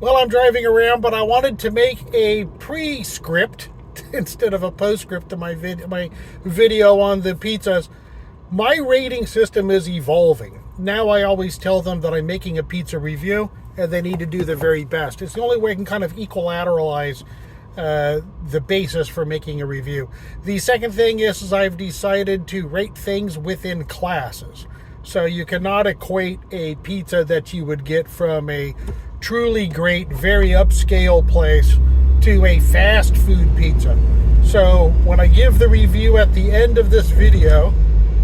Well, I'm driving around, but I wanted to make a pre-script instead of a postscript to my video on the pizzas. My rating system is evolving. Now I always tell them that I'm making a pizza review and they need to do the very best. It's the only way I can kind of equilateralize the basis for making a review. The second thing is I've decided to rate things within classes. So you cannot equate a pizza that you would get from a truly great, very upscale place to a fast food pizza. So when I give the review at the end of this video,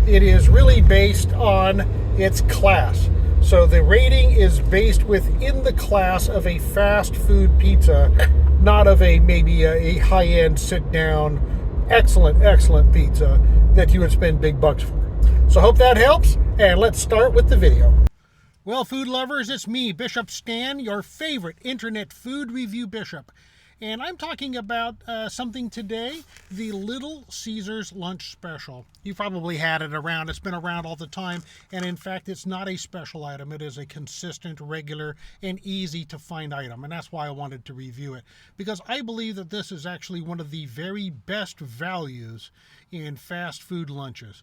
it is really based on its class. So the rating is based within the class of a fast food pizza, not of maybe a high-end sit-down, excellent pizza that you would spend big bucks for. So hope that helps, and let's start with the video. Well, food lovers, it's me, Bishop Stan, your favorite internet food review bishop. And I'm talking about something today, the Little Caesars Lunch Special. You probably had it around. It's been around all the time. And in fact, it's not a special item. It is a consistent, regular, and easy to find item. And that's why I wanted to review it. Because I believe that this is actually one of the very best values in fast food lunches.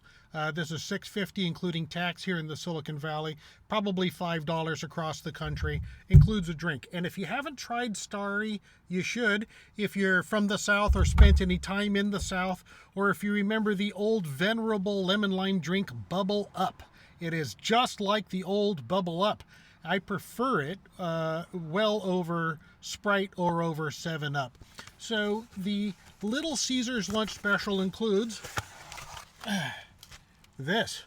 This is $6.50 including tax here in the Silicon Valley, probably $5 across the country, includes a drink. And if you haven't tried Starry, you should. If you're from the South or spent any time in the South, or if you remember the old venerable lemon lime drink Bubble Up. It is just like the old Bubble Up. I prefer it well over Sprite or over 7-Up. So the Little Caesars Lunch Special includes this,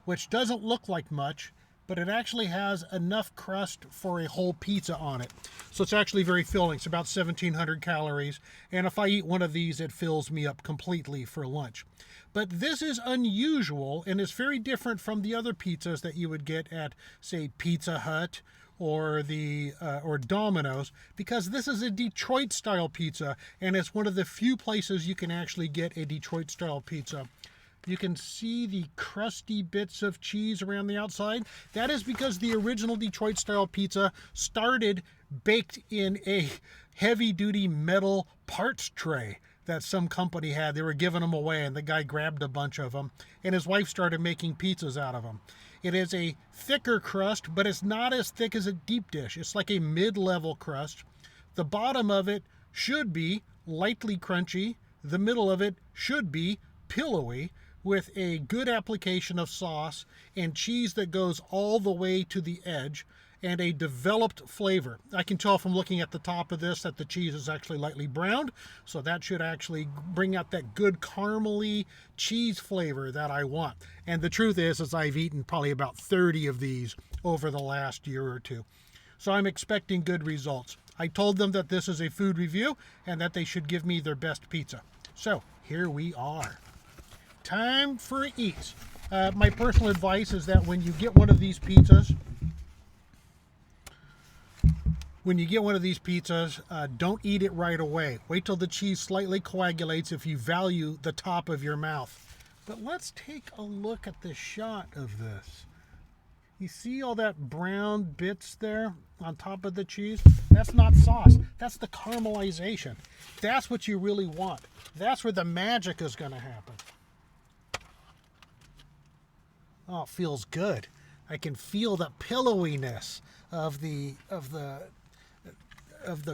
which doesn't look like much, but it actually has enough crust for a whole pizza on it. So it's actually very filling. It's about 1,700 calories, and if I eat one of these, it fills me up completely for lunch. But this is unusual, and it's very different from the other pizzas that you would get at, say, Pizza Hut or Domino's, because this is a Detroit-style pizza, and it's one of the few places you can actually get a Detroit-style pizza. You can see the crusty bits of cheese around the outside. That is because the original Detroit-style pizza started baked in a heavy-duty metal parts tray that some company had. They were giving them away, and the guy grabbed a bunch of them, and his wife started making pizzas out of them. It is a thicker crust, but it's not as thick as a deep dish. It's like a mid-level crust. The bottom of it should be lightly crunchy. The middle of it should be pillowy, with a good application of sauce and cheese that goes all the way to the edge, and a developed flavor. I can tell from looking at the top of this that the cheese is actually lightly browned, so that should actually bring out that good caramely cheese flavor that I want. And the truth is I've eaten probably about 30 of these over the last year or two. So I'm expecting good results. I told them that this is a food review and that they should give me their best pizza. So here we are. Time for eats. My personal advice is that when you get one of these pizzas, don't eat it right away. Wait till the cheese slightly coagulates if you value the top of your mouth. But let's take a look at the shot of this. You see all that brown bits there on top of the cheese? That's not sauce. That's the caramelization. That's what you really want. That's where the magic is going to happen. Oh, it feels good. I can feel the pillowiness of the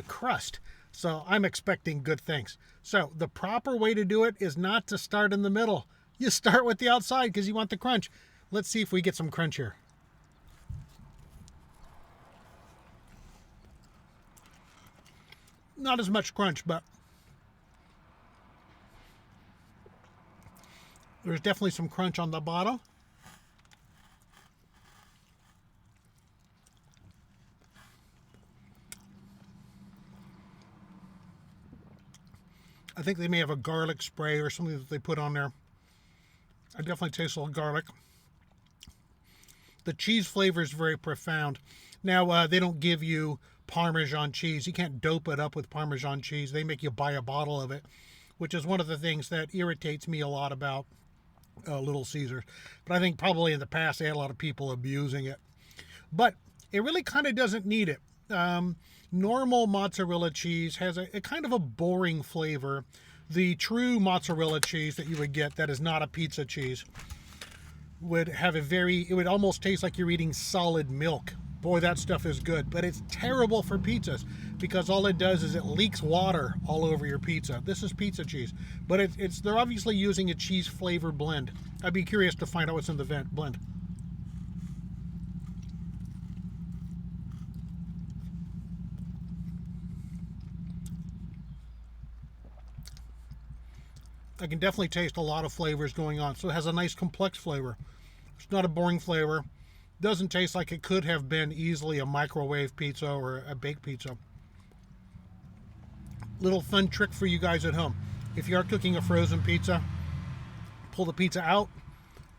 crust. So I'm expecting good things. So the proper way to do it is not to start in the middle. You start with the outside because you want the crunch. Let's see if we get some crunch here. Not as much crunch, but there's definitely some crunch on the bottom. I think they may have a garlic spray or something that they put on there. I definitely taste a little garlic. The cheese flavor is very profound. Now, they don't give you Parmesan cheese. You can't dope it up with Parmesan cheese. They make you buy a bottle of it, which is one of the things that irritates me a lot about Little Caesars. But I think probably in the past they had a lot of people abusing it. But it really kind of doesn't need it. Normal mozzarella cheese has a kind of a boring flavor. The true mozzarella cheese that you would get that is not a pizza cheese would have it would almost taste like you're eating solid milk. Boy, that stuff is good, but it's terrible for pizzas because all it does is it leaks water all over your pizza. This is pizza cheese, but they're obviously using a cheese flavor blend. I'd be curious to find out what's in the blend. I can definitely taste a lot of flavors going on, so it has a nice complex flavor. It's not a boring flavor. Doesn't taste like it could have been easily a microwave pizza or a baked pizza. Little fun trick for you guys at home. If you are cooking a frozen pizza, pull the pizza out,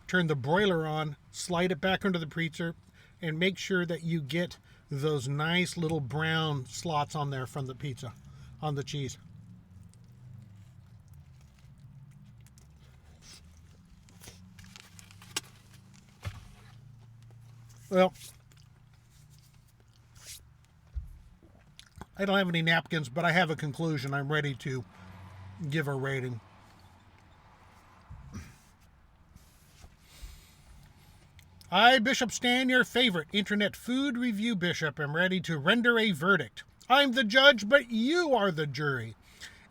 turn the broiler on, slide it back under the pizza, and make sure that you get those nice little brown slots on there from the pizza, on the cheese. Well, I don't have any napkins, but I have a conclusion. I'm ready to give a rating. I, Bishop Stan, your favorite internet food review bishop, am ready to render a verdict. I'm the judge, but you are the jury.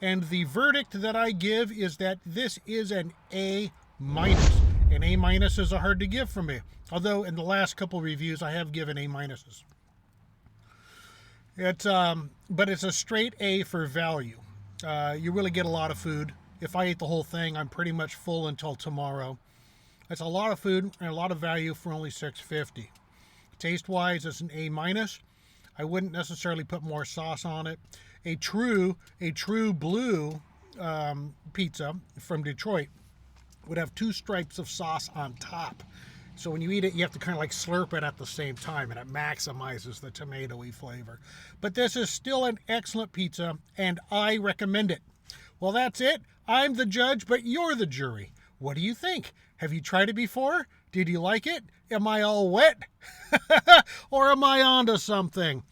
And the verdict that I give is that this is an A-. An A- is a hard to give for me. Although in the last couple reviews I have given A-. But it's a straight A for value. You really get a lot of food. If I ate the whole thing, I'm pretty much full until tomorrow. It's a lot of food and a lot of value for only $6.50. Taste-wise, it's an A-. I wouldn't necessarily put more sauce on it. A true blue pizza from Detroit would have 2 stripes of sauce on top. So when you eat it, you have to kind of like slurp it at the same time, and it maximizes the tomatoey flavor. But this is still an excellent pizza, and I recommend it. Well, that's it. I'm the judge, but you're the jury. What do you think? Have you tried it before? Did you like it? Am I all wet? Or am I onto something?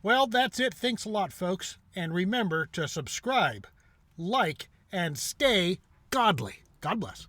Well, that's it. Thanks a lot, folks. And remember to subscribe, like, and stay godly. God bless.